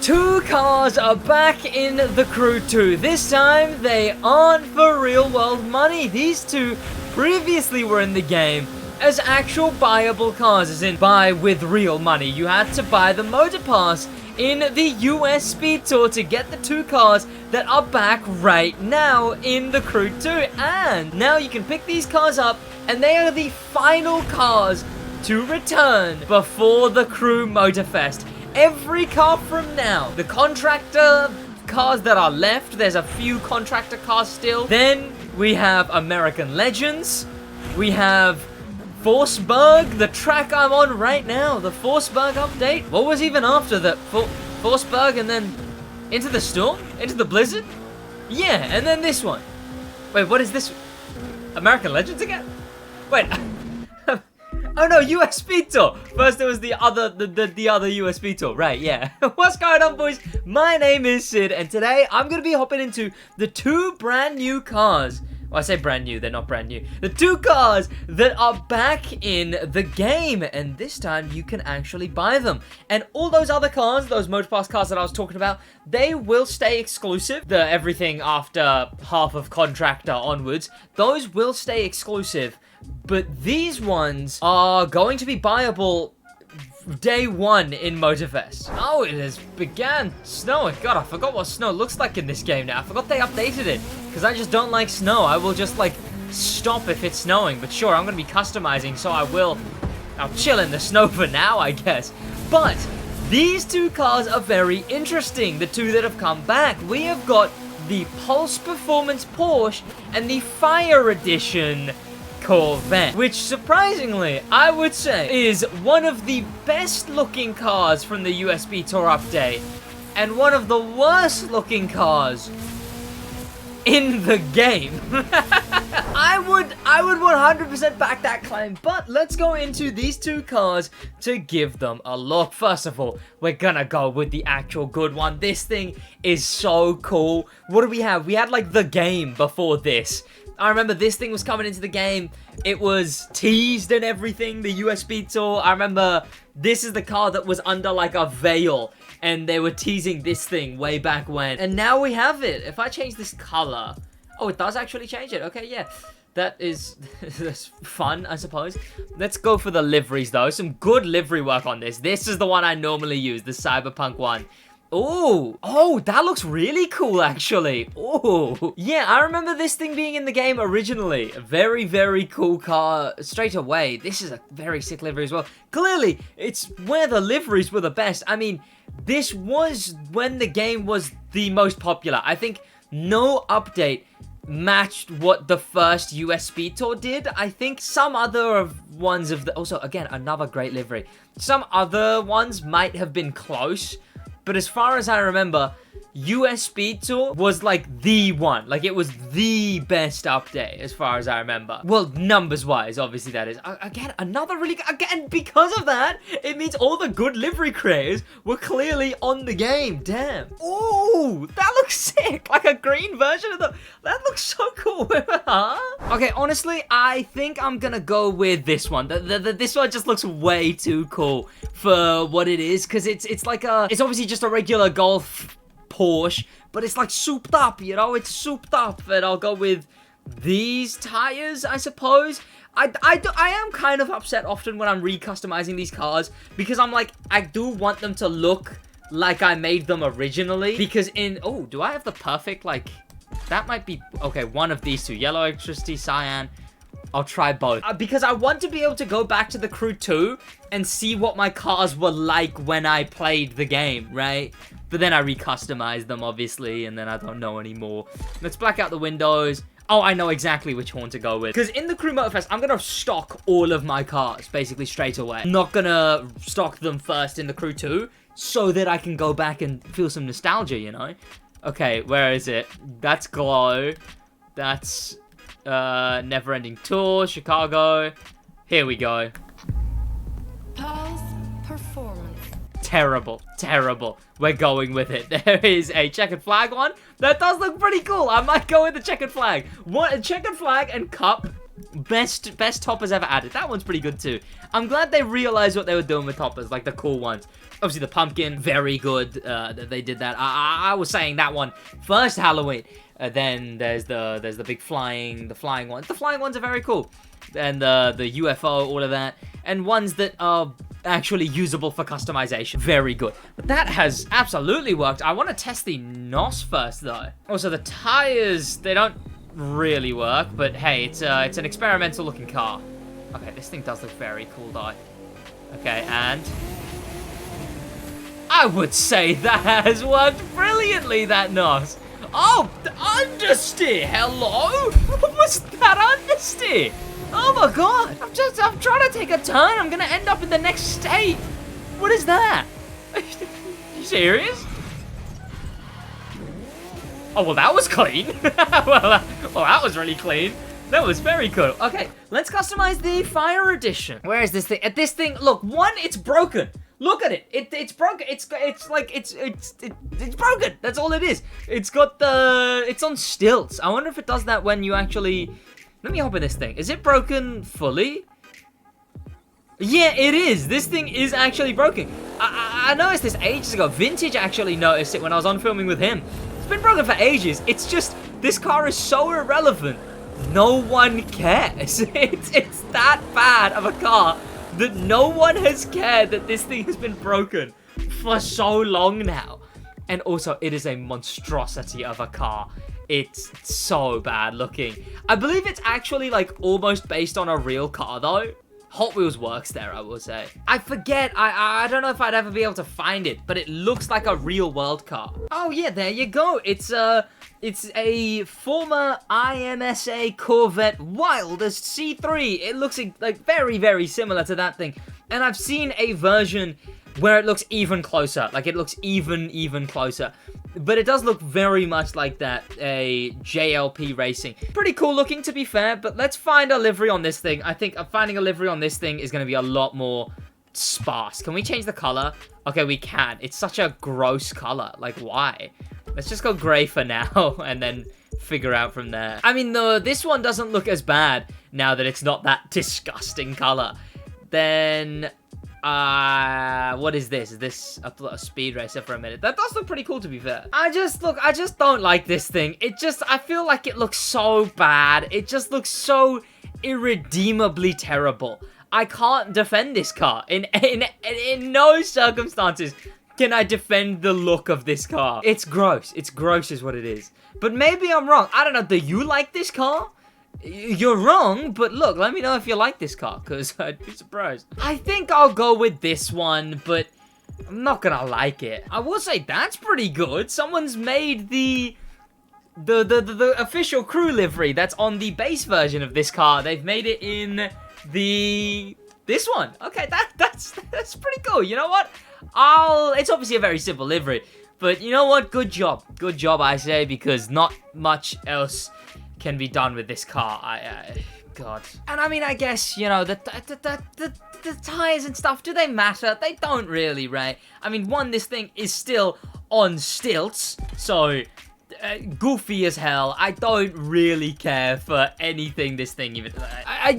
Two cars are back in the Crew 2. This time, they aren't for real-world money. These two previously were in the game as actual buyable cars, as in buy with real money. You had to buy the motor pass in the US Speed Tour to get the two cars that are back right now in the Crew 2. And now you can pick these cars up, and they are the final cars to return before the Crew Motorfest. Every car from now, the contractor cars that are left, there's a few contractor cars still. Then we have American Legends. We have Forsberg, the track I'm on right now, the Forsberg update. What was even after that? Forsberg and then Into the Storm? Into the Blizzard? Yeah, and then this one. Wait, what is this? American Legends again? Wait. Oh no, US Speed Tour. First there was the other US Speed Tour. Right, yeah. What's going on, boys? My name is Sid, and today I'm going to be hopping into the two brand new cars. Well, I say brand new, they're not brand new. The two cars that are back in the game, and this time you can actually buy them. And all those other cars, those Motorfest cars that I was talking about, they will stay exclusive. Everything after half of Contractor onwards, those will stay exclusive. But these ones are going to be buyable day one in Motorfest. Oh, it has began snowing. God, I forgot what snow looks like in this game now. I forgot they updated it, because I just don't like snow. I will just, like, stop if it's snowing. But sure, I'm going to be customizing, so I'll chill in the snow for now, I guess. But these two cars are very interesting, the two that have come back. We have got the Pulse Performance Porsche and the Fire Edition Corvette, which surprisingly, I would say, is one of the best looking cars from the USB Tour update, and one of the worst looking cars in the game. I would 100% back that claim, but let's go into these two cars to give them a look. First of all, we're gonna go with the actual good one. This thing is so cool. What do we have? We had like the game before this. I remember this thing was coming into the game. It was teased and everything, the US Speed Tour. I remember this is the car that was under like a veil, and they were teasing this thing way back when. And now we have it. If I change this color, oh, it does actually change it. Okay, yeah. That's fun, I suppose. Let's go for the liveries though. Some good livery work on this. This is the one I normally use, the Cyberpunk one. Oh, that looks really cool, actually. Oh, yeah, I remember this thing being in the game originally. A very, very cool car straight away. This is a very sick livery as well. Clearly, it's where the liveries were the best. I mean, this was when the game was the most popular. I think no update matched what the first US Speed Tour did. I think some other ones of the... Also, again, another great livery. Some other ones might have been close, but as far as I remember, US Speed Tour was like the one. Like, it was the best update as far as I remember. Well, numbers-wise, obviously that is. Again, another really... Again, because of that, it means all the good livery creators were clearly on the game. Damn. Ooh, that looks sick. Like a green version of the... That looks so cool. Huh? Okay, honestly, I think I'm gonna go with this one. This one just looks way too cool for what it is, because it's like a... It's obviously just a regular Golf Porsche, but it's like souped up, you know? It's souped up, and I'll go with these tires, I suppose. I am kind of upset often when I'm recustomizing these cars, because I'm like, I do want them to look like I made them originally, because in... Oh, do I have the perfect, like... That might be... Okay, one of these two. Yellow Electricity, Cyan. I'll try both. Because I want to be able to go back to the Crew 2 and see what my cars were like when I played the game, right? But then I recustomized them, obviously, and then I don't know anymore. Let's black out the windows. Oh, I know exactly which one to go with. Because in the Crew Motorfest, I'm going to stock all of my cars, basically, straight away. I'm not going to stock them first in the Crew 2, so that I can go back and feel some nostalgia, you know? Okay, where is it? That's Glow. That's Never Ending Tour, Chicago. Here we go. Pulse Performance. Terrible, terrible. We're going with it. There is a checkered flag one. That does look pretty cool. I might go with the checkered flag. What, a checkered flag and cup. Best toppers ever added. That one's pretty good too. I'm glad they realized what they were doing with toppers, like the cool ones. Obviously, the pumpkin, very good that they did that. I was saying that one first Halloween. Then there's the big flying ones. The flying ones are very cool. And the UFO, all of that. And ones that are actually usable for customization. Very good. But that has absolutely worked. I want to test the NOS first, though. Also, the tires, they don't really work. But hey, it's an experimental looking car. Okay, this thing does look very cool, though. Okay, and I would say that has worked brilliantly, that NOS. Oh, the understeer! Hello? What was that understeer? Oh my god! I'm trying to take a turn. I'm gonna end up in the next state. What is that? Are you serious? Oh, well, that was clean. well, that was really clean. That was very cool. Okay, let's customize the Fire Edition. Where is this thing? This thing, look, one, it's broken. Look at it. It's broken. It's broken. That's all it is. It's on stilts. I wonder if it does that when you actually. Let me hop in this thing. Is it broken fully? Yeah, it is. This thing is actually broken. I noticed this ages ago. Vintage actually noticed it when I was on filming with him. It's been broken for ages. It's just this car is so irrelevant. No one cares. It's that bad of a car that no one has cared that this thing has been broken for so long now. And also, it is a monstrosity of a car. It's so bad looking. I believe it's actually like almost based on a real car though. Hot Wheels works there, I will say. I forget, I don't know if I'd ever be able to find it, but it looks like a real world car. Oh yeah, there you go. It's a former IMSA Corvette Wildest C3. It looks like very, very similar to that thing. And I've seen a version where it looks even closer. Like, it looks even closer. But it does look very much like that, a JLP Racing. Pretty cool looking, to be fair, but let's find a livery on this thing. I think finding a livery on this thing is going to be a lot more sparse. Can we change the color? Okay, we can. It's such a gross color. Like, why? Let's just go gray for now, and then figure out from there. I mean, this one doesn't look as bad now that it's not that disgusting color. Then, what is this? Is this a speed racer for a minute? That does look pretty cool, to be fair. I just don't like this thing. I feel like it looks so bad. It just looks so irredeemably terrible. I can't defend this car. In no circumstances can I defend the look of this car. It's gross. It's gross is what it is. But maybe I'm wrong. I don't know. Do you like this car? You're wrong, but look, let me know if you like this car, because I'd be surprised. I think I'll go with this one, but I'm not gonna like it. I will say that's pretty good. Someone's made the official crew livery that's on the base version of this car. They've made it in this one. Okay, that's pretty cool. You know what? It's obviously a very simple livery, but you know what? Good job. Good job, I say, because not much else can be done with this car. God. And I mean, I guess, you know, the tires and stuff, do they matter? They don't really, right? I mean, one, this thing is still on stilts, so goofy as hell. I don't really care for anything this thing even.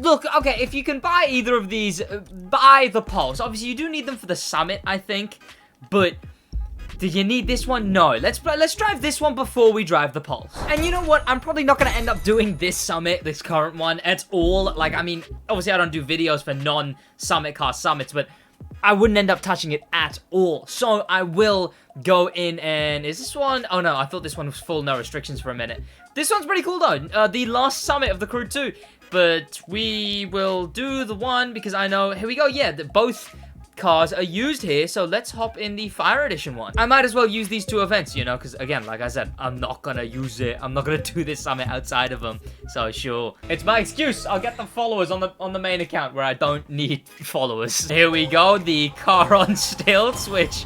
Look, okay, if you can buy either of these, buy the Pulse. Obviously, you do need them for the Summit, I think, but do you need this one? No. Let's drive this one before we drive the Pulse. And you know what? I'm probably not going to end up doing this Summit, this current one, at all. Like, I mean, obviously I don't do videos for non-Summit car Summits, but I wouldn't end up touching it at all. So I will go in and... Is this one? Oh, no. I thought this one was full, no restrictions for a minute. This one's pretty cool, though. The last Summit of the Crew 2. But we will do the one because I know... Here we go. Yeah, both cars are used here, so let's hop in the Fire Edition one. I might as well use these two events, you know, because again, like I said, I'm not gonna use it. I'm not gonna do this Summit outside of them, so sure. It's my excuse. I'll get the followers on the main account where I don't need followers. Here we go, the car on stilts, which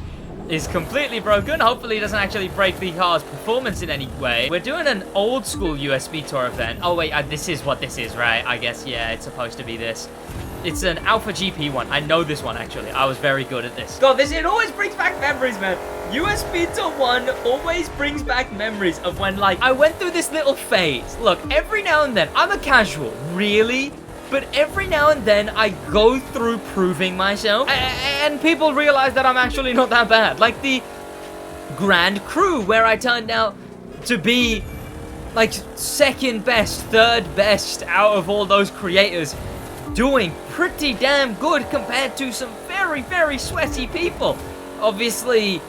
is completely broken. Hopefully it doesn't actually break the car's performance in any way. We're doing an old school USB tour event. Oh wait, this is what this is, right? I guess, yeah, it's supposed to be this. It's an Alpha GP one. I know this one, actually. I was very good at this. God, it always brings back memories, man. USB Tour 1 always brings back memories of when, like, I went through this little phase. Look, every now and then, I'm a casual. Really? but every now and then I go through proving myself, and people realize that I'm actually not that bad. Like the Grand Crew, where I turned out to be like second best, third best out of all those creators, doing pretty damn good compared to some very, very sweaty people. Obviously,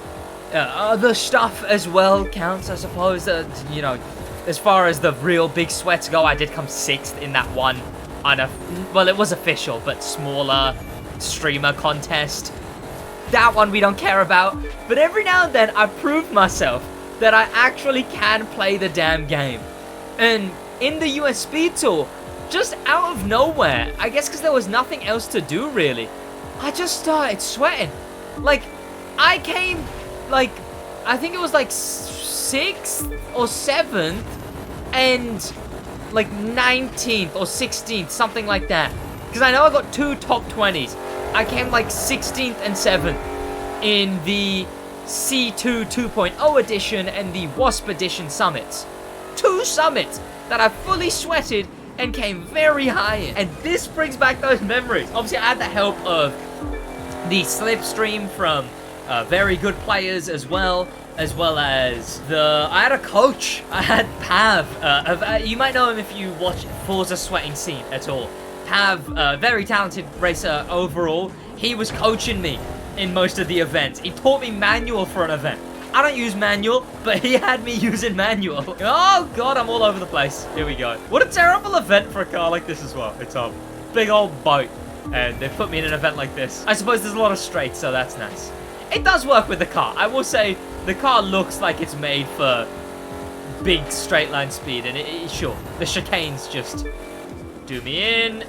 other stuff as well counts, I suppose. You know, as far as the real big sweats go, I did come 6th in that one, well, it was official, but smaller streamer contest. That one we don't care about. But every now and then, I prove myself that I actually can play the damn game. And in the US Speed Tour, just out of nowhere, I guess because there was nothing else to do really, I just started sweating. Like, I came, like, I think it was like 6th or 7th and like 19th or 16th, something like that. Because I know I got 2 top 20s. I came like 16th and 7th in the C2 2.0 edition and the Wasp edition summits. 2 summits that I fully sweated and came very high in. And this brings back those memories. Obviously, I had the help of the slipstream from very good players as well as I had a coach. I had Pav. You might know him if you watch Forza Sweating Scene at all. Pav, very talented racer overall. He was coaching me in most of the events. He taught me manual for an event. I don't use manual, but he had me using manual. Oh god, I'm all over the place. Here we go. What a terrible event for a car like this as well. It's a big old boat, and they put me in an event like this. I suppose there's a lot of straights, so that's nice. It does work with the car. I will say the car looks like it's made for big straight line speed, and sure, the chicanes just do me in.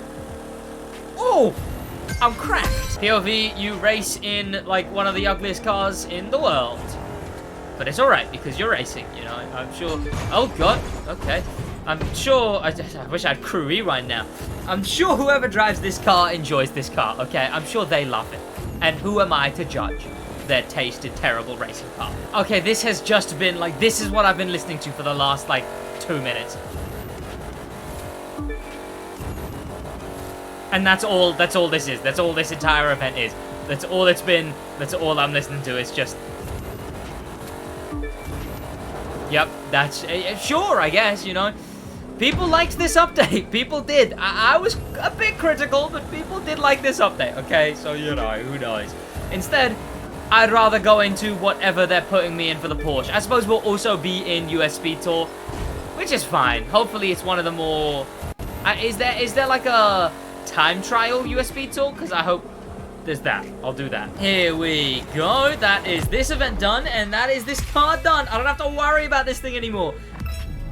Oh, I'm cracked. POV, you race in like one of the ugliest cars in the world. But it's alright because you're racing, you know, I'm sure. Oh god, okay. I'm sure, I wish I had crew rewind now. I'm sure whoever drives this car enjoys this car, okay? I'm sure they love it. And who am I to judge their taste in terrible racing car? Okay, this has just been like, this is what I've been listening to for the last like 2 minutes. And that's all this is. That's all this entire event is. That's all it's been. That's all I'm listening to. It's just... Yep, that's... sure, I guess, you know. People liked this update. People did. I was a bit critical, but people did like this update, okay? So, you know, who knows. Instead, I'd rather go into whatever they're putting me in for the Porsche. I suppose we'll also be in US Speed Tour, which is fine. Hopefully, it's one of the more... Is there like a time trial US Speed Tour? Because I hope there's that. I'll do that. Here we go. That is this event done, and that is this car done. I don't have to worry about this thing anymore.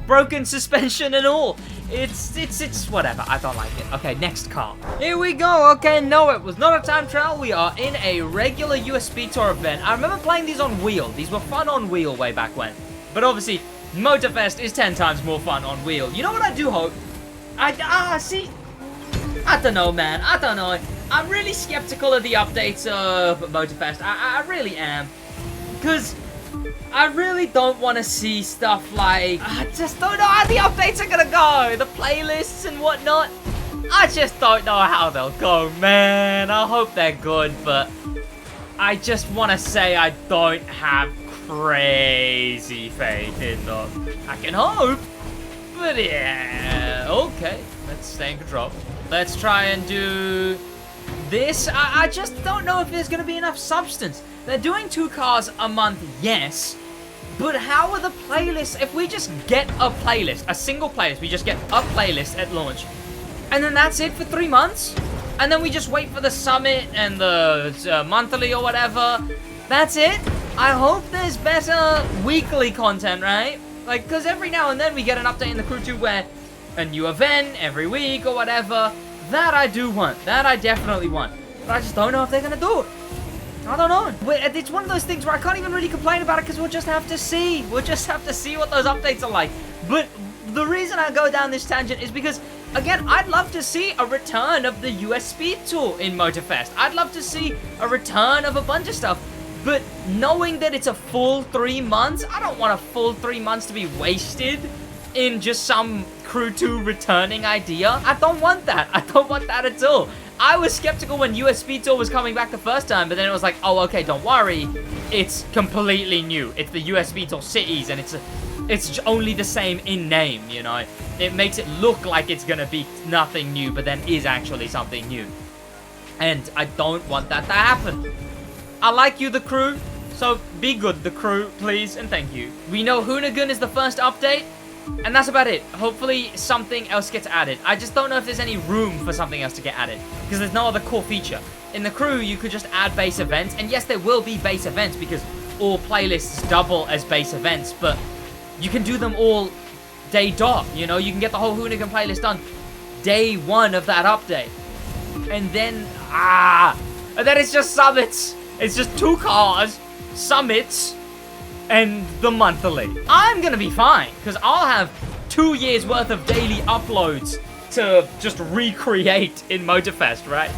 Broken suspension and all. It's whatever. I don't like it. Okay, next car. Here we go. Okay, no, it was not a time trial. We are in a regular US Speed Tour event. I remember playing these on wheel. These were fun on wheel way back when. But obviously, Motorfest is 10 times more fun on wheel. You know what I do hope? See, I don't know, man. I don't know. I'm really skeptical of the updates of Motorfest. I really am. Because I really don't want to see stuff like... I just don't know how the updates are going to go. The playlists and whatnot. I just don't know how they'll go, man. I hope they're good, but I just want to say I don't have crazy faith in them. I can hope, but yeah. Okay, let's stay in control. Let's try and do this. I just don't know if there's going to be enough substance. They're doing 2 cars a month, yes. But how are the playlists? If we just get a playlist, a single playlist, we just get a playlist at launch. And then that's it for 3 months? And then we just wait for the summit and the monthly or whatever. That's it? I hope there's better weekly content, right? Like, because every now and then we get an update in the Crew 2 where a new event every week or whatever. That I do want. That I definitely want. But I just don't know if they're going to do it. I don't know. It's one of those things where I can't even really complain about it because we'll just have to see. We'll just have to see what those updates are like. But the reason I go down this tangent is because, again, I'd love to see a return of the US Speed Tour in Motorfest. I'd love to see a return of a bunch of stuff. But knowing that it's a full 3 months, I don't want a full 3 months to be wasted in just some Crew 2 returning idea. I don't want that. I don't want that at all. I was skeptical when US Speed Tour was coming back the first time, but then it was like, oh, okay, don't worry. It's completely new. It's the US Speed Tour cities, and it's only the same in name, you know? It makes it look like it's gonna be nothing new, but then is actually something new. And I don't want that to happen. I like you, the Crew, so be good, the Crew, please, and thank you. We know Hoonigan is the first update, and that's about it. Hopefully something else gets added. I just don't know if there's any room for something else to get added, because there's no other core feature. In the Crew, you could just add base events, and yes, there will be base events, because all playlists double as base events, but you can do them all day dot, you know? You can get the whole Hoonigan playlist done day 1 of that update. And then, and then it's just summits. It's just 2 cars, summits, and the monthly. I'm gonna be fine, because I'll have 2 years worth of daily uploads to just recreate in Motorfest, right?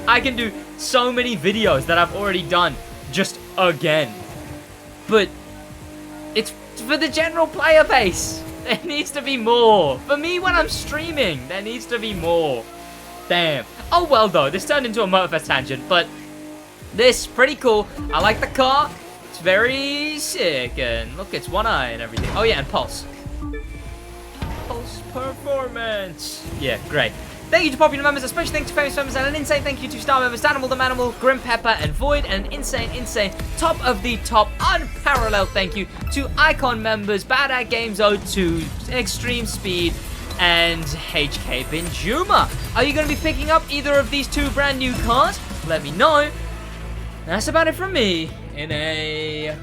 I can do so many videos that I've already done just again. But it's for the general player base. There needs to be more. For me, when I'm streaming, there needs to be more. Damn. Oh, well, though. This turned into a Motorfest tangent, but this, pretty cool. I like the car. It's very sick, and look, it's one eye and everything. Oh, yeah, and Pulse. Pulse performance. Yeah, great. Thank you to popular members, especially thanks to famous members, and an insane thank you to star members, Danimal the Manimal, Grim Pepper, and Void, and an insane, top of the top, unparalleled thank you to Icon members, Bad at Games 02, Extreme Speed, and HK Binjuma. Are you going to be picking up either of these 2 brand new cars? Let me know. That's about it from me in a